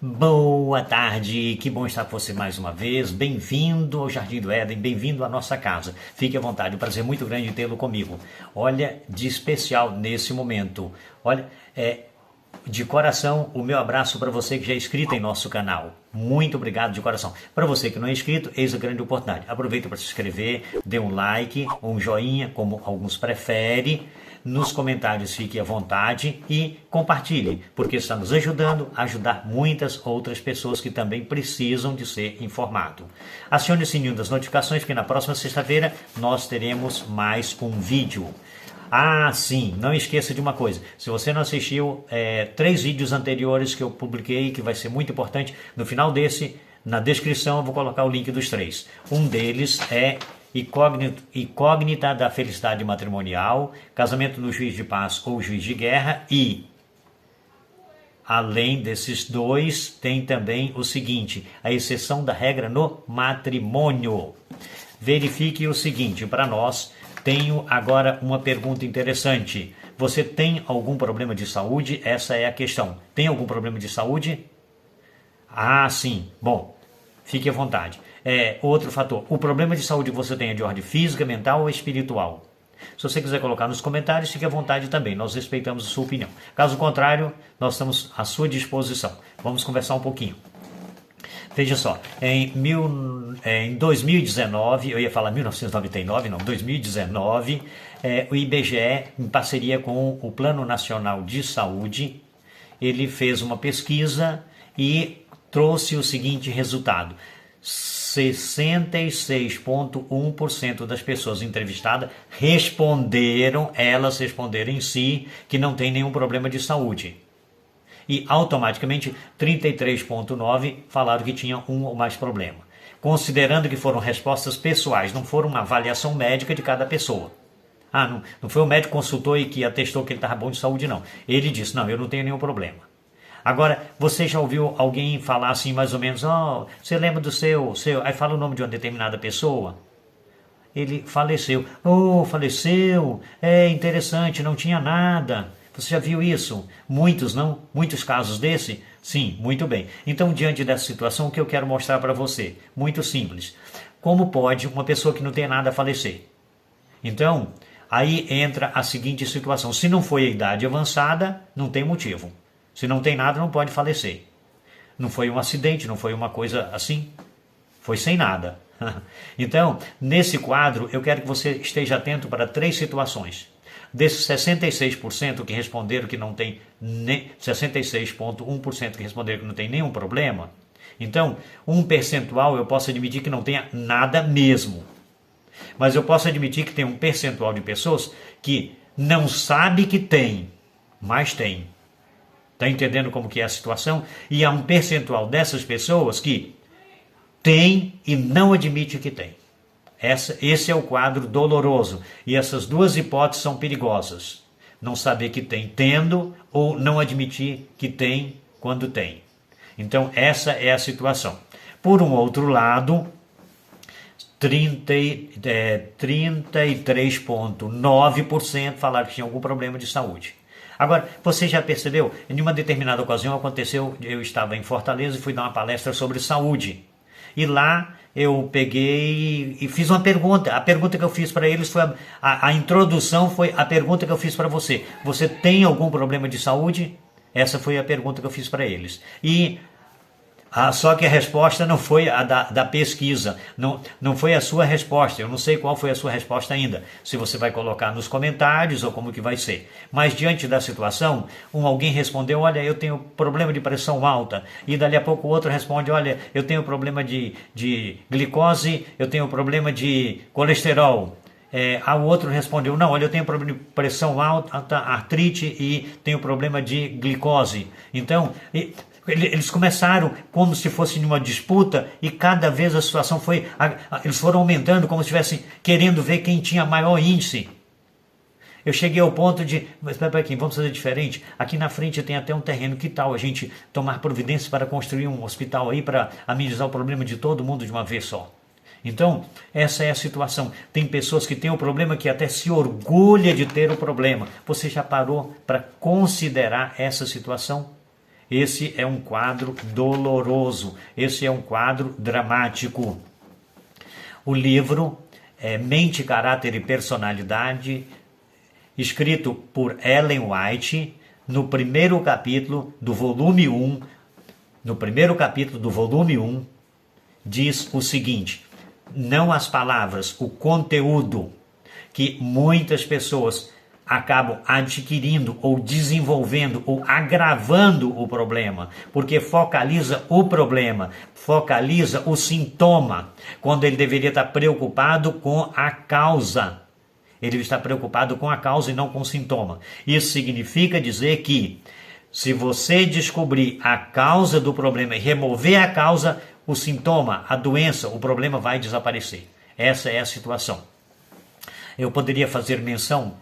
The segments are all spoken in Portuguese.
Boa tarde, que bom estar com você mais uma vez. Bem-vindo ao Jardim do Éden, bem-vindo à nossa casa. Fique à vontade, um prazer muito grande tê-lo comigo. Olha, de especial nesse momento. Olha, de coração, o meu abraço para você que já é inscrito em nosso canal. Muito obrigado de coração. Para você que não é inscrito, eis a grande oportunidade. Aproveita para se inscrever, dê um like, um joinha, como alguns preferem. Nos comentários fique à vontade e compartilhe, porque está nos ajudando a ajudar muitas outras pessoas que também precisam de ser informado. Acione o sininho das notificações, porque na próxima sexta-feira nós teremos mais um vídeo. Ah, sim, não esqueça de uma coisa, se você não assistiu 3 vídeos anteriores que eu publiquei, que vai ser muito importante, no final desse, na descrição eu vou colocar o link dos 3. Um deles é Incógnita da felicidade matrimonial, casamento no juiz de paz ou juiz de guerra, e além desses 2 tem também o seguinte, a exceção da regra no matrimônio. Verifique o seguinte, para nós, tenho agora uma pergunta interessante. Você tem algum problema de saúde? Essa é a questão. Tem algum problema de saúde? Ah, sim. Bom, fique à vontade. Outro fator, o problema de saúde que você tem é de ordem física, mental ou espiritual? Se você quiser colocar nos comentários, fique à vontade também, nós respeitamos a sua opinião. Caso contrário, nós estamos à sua disposição. Vamos conversar um pouquinho. Veja só, em 2019, eu ia falar 1999, não, 2019, o IBGE, em parceria com o Plano Nacional de Saúde, ele fez uma pesquisa e trouxe o seguinte resultado: 66,1% das pessoas entrevistadas responderam em si que não tem nenhum problema de saúde. E automaticamente 33,9% falaram que tinham um ou mais problema. Considerando que foram respostas pessoais, não foram uma avaliação médica de cada pessoa. Não foi o médico que consultou e que atestou que ele estava bom de saúde, não. Ele disse, não, eu não tenho nenhum problema. Agora, você já ouviu alguém falar assim, mais ou menos, você lembra do seu, aí fala o nome de uma determinada pessoa? Ele faleceu. Faleceu, interessante, não tinha nada. Você já viu isso? Muitos, não? Muitos casos desse? Sim, muito bem. Então, diante dessa situação, o que eu quero mostrar para você? Muito simples. Como pode uma pessoa que não tem nada falecer? Então, aí entra a seguinte situação. Se não foi a idade avançada, não tem motivo. Se não tem nada, não pode falecer. Não foi um acidente, não foi uma coisa assim. Foi sem nada. Então, nesse quadro, eu quero que você esteja atento para 3 situações. Desses 66% que responderam que não tem, 66,1% que responderam que não tem nenhum problema, então, um percentual eu posso admitir que não tenha nada mesmo. Mas eu posso admitir que tem um percentual de pessoas que não sabe que tem, mas tem. Está entendendo como que é a situação? E há um percentual dessas pessoas que tem e não admite que tem. Esse é o quadro doloroso. E essas 2 hipóteses são perigosas. Não saber que tem tendo ou não admitir que tem quando tem. Então, essa é a situação. Por um outro lado, 33,9% falaram que tinha algum problema de saúde. Agora, você já percebeu? Em uma determinada ocasião aconteceu, eu estava em Fortaleza e fui dar uma palestra sobre saúde. E lá eu peguei e fiz uma pergunta. A pergunta que eu fiz para eles foi, a introdução foi a pergunta que eu fiz para você. Você tem algum problema de saúde? Essa foi a pergunta que eu fiz para eles. Só que a resposta não foi a da pesquisa, não foi a sua resposta, eu não sei qual foi a sua resposta ainda, se você vai colocar nos comentários ou como que vai ser. Mas diante da situação, alguém respondeu, olha, eu tenho problema de pressão alta, e dali a pouco o outro responde, olha, eu tenho problema de glicose, eu tenho problema de colesterol. O outro respondeu, não, olha, eu tenho problema de pressão alta, artrite e tenho problema de glicose. Então, eles começaram como se fosse numa disputa e cada vez a situação foi... Eles foram aumentando como se estivessem querendo ver quem tinha maior índice. Eu cheguei ao ponto de... Mas espera aqui, vamos fazer diferente. Aqui na frente tem até um terreno. Que tal a gente tomar providências para construir um hospital aí para amenizar o problema de todo mundo de uma vez só? Então, essa é a situação. Tem pessoas que têm o problema que até se orgulha de ter o problema. Você já parou para considerar essa situação? Esse é um quadro doloroso, esse é um quadro dramático. O livro é Mente, Caráter e Personalidade, escrito por Ellen White, no primeiro capítulo do volume 1, diz o seguinte: não as palavras, o conteúdo que muitas pessoas acabam adquirindo ou desenvolvendo ou agravando o problema, porque focaliza o problema, focaliza o sintoma, quando ele deveria estar preocupado com a causa. Ele está preocupado com a causa e não com o sintoma. Isso significa dizer que, se você descobrir a causa do problema e remover a causa, o sintoma, a doença, o problema vai desaparecer. Essa é a situação. Eu poderia fazer menção,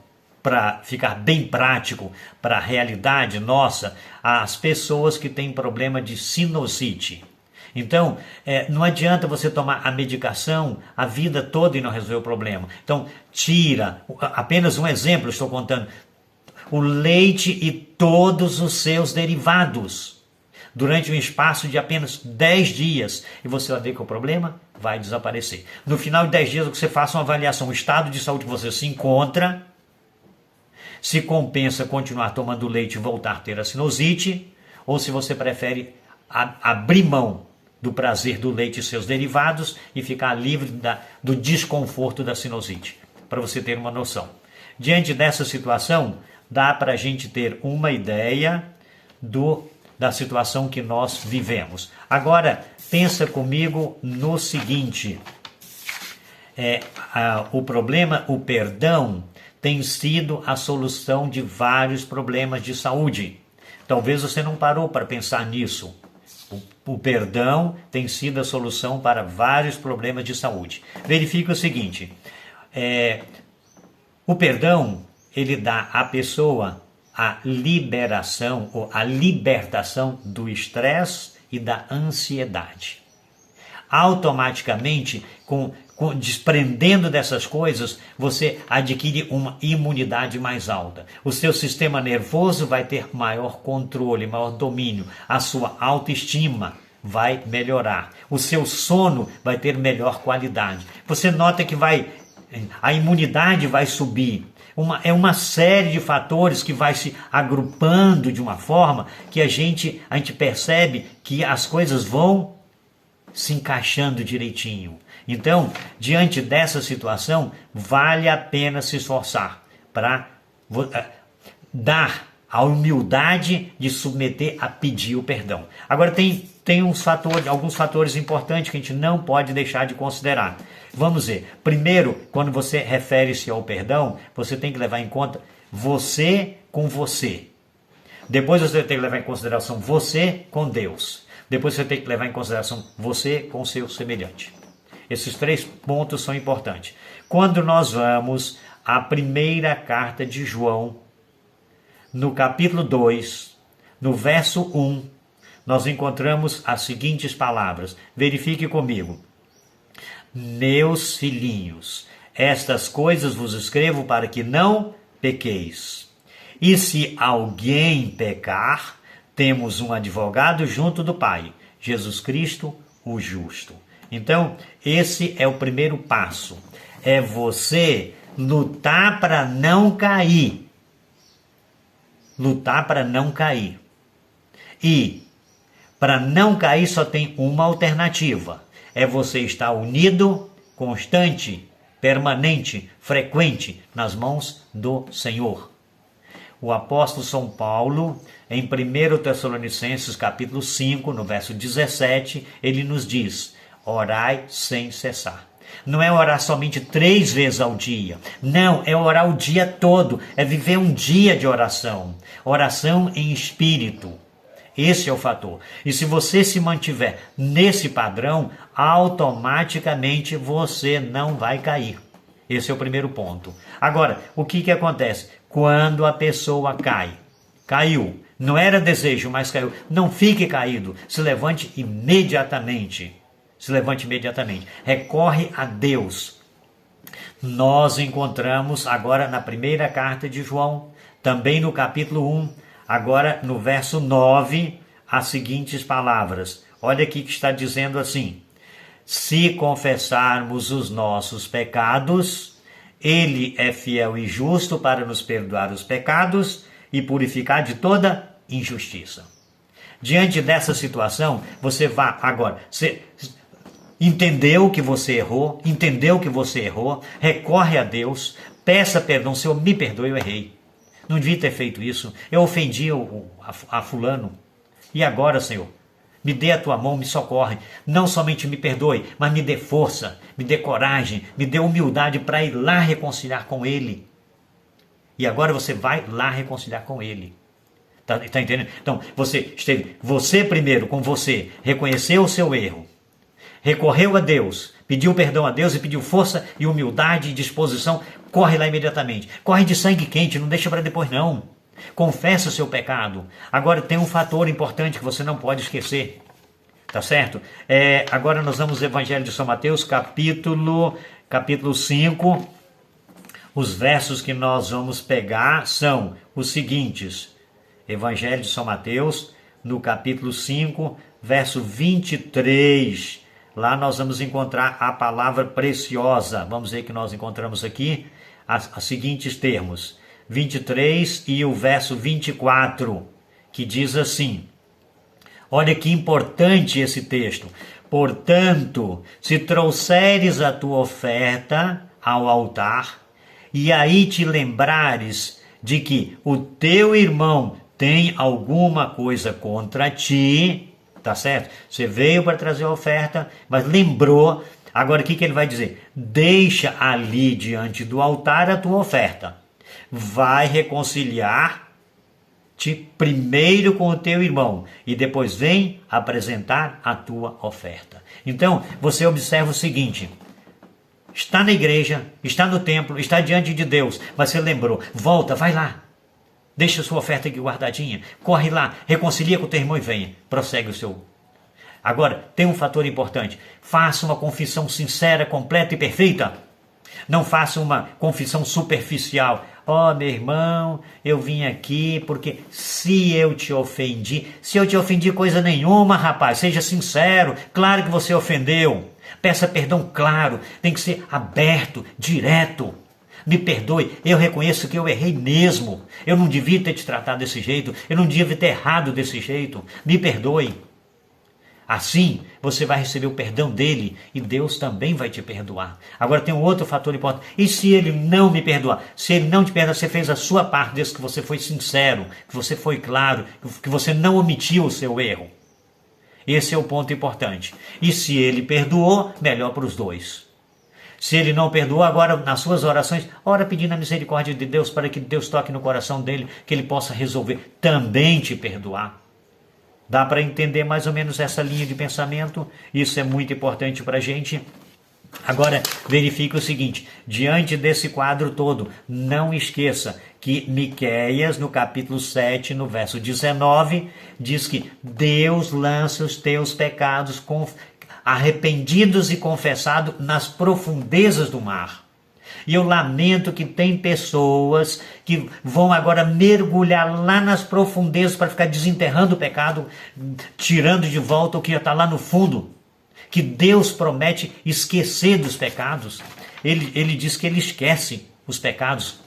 para ficar bem prático, para a realidade nossa, às pessoas que têm problema de sinusite. Então, não adianta você tomar a medicação a vida toda e não resolver o problema. Então, tira, apenas um exemplo estou contando, o leite e todos os seus derivados, durante um espaço de apenas 10 dias, e você vai ver que o problema vai desaparecer. No final de 10 dias, você faça uma avaliação, o estado de saúde que você se encontra, se compensa continuar tomando leite e voltar a ter a sinusite, ou se você prefere abrir mão do prazer do leite e seus derivados e ficar livre do desconforto da sinusite, para você ter uma noção. Diante dessa situação, dá para a gente ter uma ideia da situação que nós vivemos. Agora, pensa comigo no seguinte, o problema, o perdão, tem sido a solução de vários problemas de saúde. Talvez você não parou para pensar nisso. O perdão tem sido a solução para vários problemas de saúde. Verifique o seguinte, o perdão, ele dá à pessoa a liberação ou a libertação do estresse e da ansiedade. Automaticamente, desprendendo dessas coisas, você adquire uma imunidade mais alta. O seu sistema nervoso vai ter maior controle, maior domínio. A sua autoestima vai melhorar. O seu sono vai ter melhor qualidade. Você nota que a imunidade vai subir. É uma série de fatores que vai se agrupando de uma forma que a gente percebe que as coisas vão se encaixando direitinho. Então, diante dessa situação, vale a pena se esforçar para dar a humildade de submeter a pedir o perdão. Agora tem alguns fatores importantes que a gente não pode deixar de considerar. Vamos ver. Primeiro, quando você refere-se ao perdão, você tem que levar em conta você com você. Depois você tem que levar em consideração você com Deus. Depois você tem que levar em consideração você com o seu semelhante. Esses 3 pontos são importantes. Quando nós vamos à primeira carta de João, no capítulo 2, no verso 1, nós encontramos as seguintes palavras. Verifique comigo. Meus filhinhos, estas coisas vos escrevo para que não pequeis. E se alguém pecar, temos um advogado junto do Pai, Jesus Cristo, o justo. Então, esse é o primeiro passo. É você lutar para não cair. Lutar para não cair. E, para não cair, só tem uma alternativa. É você estar unido, constante, permanente, frequente nas mãos do Senhor. O apóstolo São Paulo, em 1 Tessalonicenses capítulo 5, no verso 17, ele nos diz: orai sem cessar. Não é orar somente 3 vezes ao dia. Não, é orar o dia todo. É viver um dia de oração. Oração em espírito. Esse é o fator. E se você se mantiver nesse padrão, automaticamente você não vai cair. Esse é o primeiro ponto. Agora, o que acontece? Quando a pessoa caiu, não era desejo, mas caiu, não fique caído, se levante imediatamente. Recorre a Deus. Nós encontramos agora na primeira carta de João, também no capítulo 1, agora no verso 9, as seguintes palavras. Olha aqui que está dizendo assim: se confessarmos os nossos pecados, Ele é fiel e justo para nos perdoar os pecados e purificar de toda injustiça. Diante dessa situação, você vai agora, você entendeu que você errou, recorre a Deus, peça perdão: Senhor, me perdoe, eu errei. Não devia ter feito isso, eu ofendi a fulano. E agora, Senhor, me dê a tua mão, me socorre. Não somente me perdoe, mas me dê força, me dê coragem, me dê humildade para ir lá reconciliar com Ele. E agora você vai lá reconciliar com Ele. Tá entendendo? Então, você primeiro com você, reconheceu o seu erro, recorreu a Deus, pediu perdão a Deus e pediu força e humildade e disposição. Corre lá imediatamente. Corre de sangue quente, não deixa para depois não. Confessa o seu pecado. Agora tem um fator importante que você não pode esquecer. Tá certo? Agora nós vamos ao Evangelho de São Mateus, capítulo 5. Os versos que nós vamos pegar são os seguintes. Evangelho de São Mateus, no capítulo 5, verso 23. Lá nós vamos encontrar a palavra preciosa. Vamos ver que nós encontramos aqui os seguintes termos. 23 e o verso 24, que diz assim. Olha que importante esse texto. Portanto, se trouxeres a tua oferta ao altar, e aí te lembrares de que o teu irmão tem alguma coisa contra ti, tá certo? Você veio para trazer a oferta, mas lembrou. Agora o que ele vai dizer? Deixa ali diante do altar a tua oferta. Vai reconciliar-te primeiro com o teu irmão e depois vem apresentar a tua oferta. Então, você observa o seguinte: está na igreja, está no templo, está diante de Deus, mas você lembrou, volta, vai lá. Deixa a sua oferta aqui guardadinha, corre lá, reconcilia com o teu irmão e venha, prossegue o seu. Agora, tem um fator importante: faça uma confissão sincera, completa e perfeita. Não faça uma confissão superficial. Meu irmão, eu vim aqui porque se eu te ofendi coisa nenhuma, rapaz, seja sincero, claro que você ofendeu. Peça perdão, claro, tem que ser aberto, direto. Me perdoe, eu reconheço que eu errei mesmo. Eu não devia ter te tratado desse jeito, eu não devia ter errado desse jeito. Me perdoe. Assim, você vai receber o perdão dele e Deus também vai te perdoar. Agora tem um outro fator importante. E se ele não me perdoar? Se ele não te perdoar, você fez a sua parte, desde que você foi sincero, que você foi claro, que você não omitiu o seu erro. Esse é o ponto importante. E se ele perdoou, melhor para os dois. Se ele não perdoou, agora nas suas orações, ora pedindo a misericórdia de Deus para que Deus toque no coração dele, que ele possa resolver também te perdoar. Dá para entender mais ou menos essa linha de pensamento? Isso é muito importante para a gente. Agora, verifique o seguinte: diante desse quadro todo, não esqueça que Miqueias, no capítulo 7, no verso 19, diz que Deus lança os teus pecados arrependidos e confessados nas profundezas do mar. E eu lamento que tem pessoas que vão agora mergulhar lá nas profundezas para ficar desenterrando o pecado, tirando de volta o que já está lá no fundo. Que Deus promete esquecer dos pecados. Ele diz que ele esquece os pecados.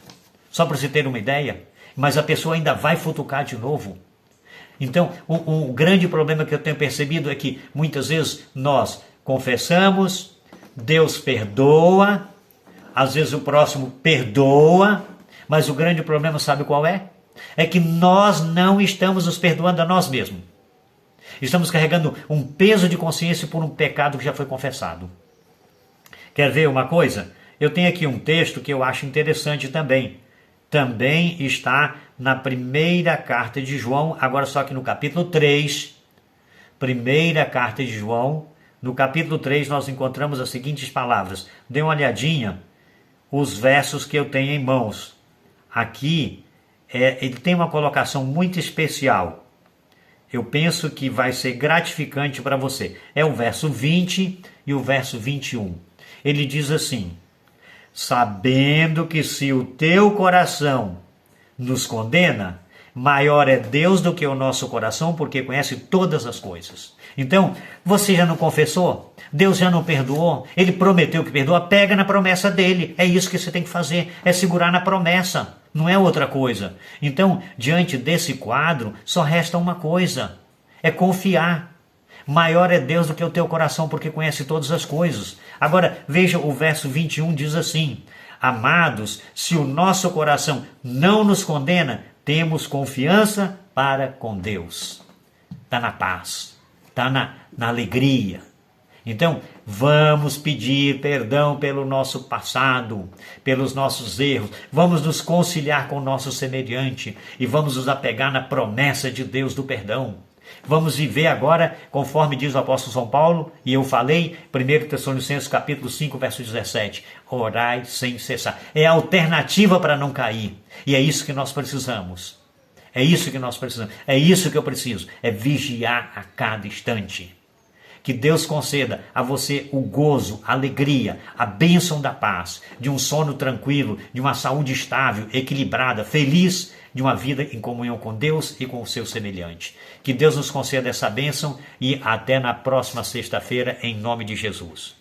Só para você ter uma ideia. Mas a pessoa ainda vai futucar de novo. Então, o grande problema que eu tenho percebido é que muitas vezes nós confessamos, Deus perdoa, às vezes o próximo perdoa, mas o grande problema sabe qual é? É que nós não estamos nos perdoando a nós mesmos. Estamos carregando um peso de consciência por um pecado que já foi confessado. Quer ver uma coisa? Eu tenho aqui um texto que eu acho interessante também. Também está na primeira carta de João, agora só que no capítulo 3. Primeira carta de João, no capítulo 3 nós encontramos as seguintes palavras. Dê uma olhadinha, os versos que eu tenho em mãos. Aqui, ele tem uma colocação muito especial. Eu penso que vai ser gratificante para você. É o verso 20 e o verso 21. Ele diz assim: sabendo que se o teu coração nos condena, Maior é Deus do que o nosso coração, porque conhece todas as coisas. Então, você já não confessou? Deus já não perdoou? Ele prometeu que perdoa? Pega na promessa dele. É isso que você tem que fazer, é segurar na promessa. Não é outra coisa. Então, diante desse quadro, só resta uma coisa. É confiar. Maior é Deus do que o teu coração, porque conhece todas as coisas. Agora, veja o verso 21, diz assim: Amados, se o nosso coração não nos condena, temos confiança para com Deus. Está na paz, está na alegria. Então, vamos pedir perdão pelo nosso passado, pelos nossos erros. Vamos nos conciliar com o nosso semelhante e vamos nos apegar na promessa de Deus do perdão. Vamos viver agora, conforme diz o apóstolo São Paulo, e eu falei, 1 Tessalonicenses capítulo 5, verso 17, orai sem cessar. É a alternativa para não cair. E é isso que nós precisamos. É isso que nós precisamos. É isso que eu preciso. É vigiar a cada instante. Que Deus conceda a você o gozo, a alegria, a bênção da paz, de um sono tranquilo, de uma saúde estável, equilibrada, feliz, de uma vida em comunhão com Deus e com o seu semelhante. Que Deus nos conceda essa bênção e até na próxima sexta-feira, em nome de Jesus.